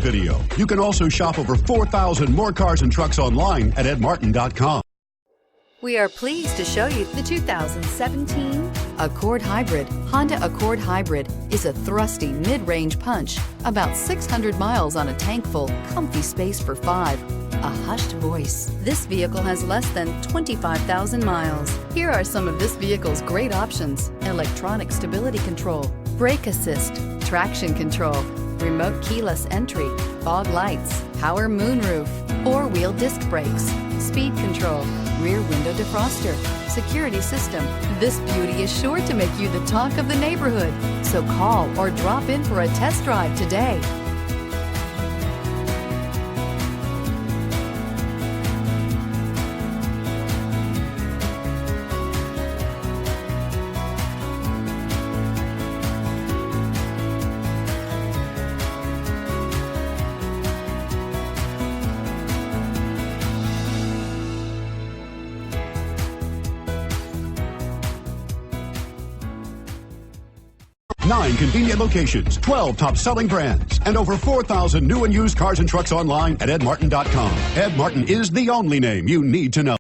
video. You can also shop over 4,000 more cars and trucks online at edmartin.com. We are pleased to show you the 2017 Accord Hybrid. Honda Accord Hybrid is a thrusty mid-range punch, about 600 miles on a tank full, comfy space for 5. A hushed voice. This vehicle has less than 25,000 miles. Here are some of this vehicle's great options: electronic stability control, brake assist, traction control, remote keyless entry, fog lights, power moonroof, 4-wheel disc brakes, speed control, rear window defroster, security system. This beauty is sure to make you the talk of the neighborhood. So call or drop in for a test drive today. Nine convenient locations, 12 top-selling brands, and over 4,000 new and used cars and trucks online at edmartin.com. Ed Martin is the only name you need to know.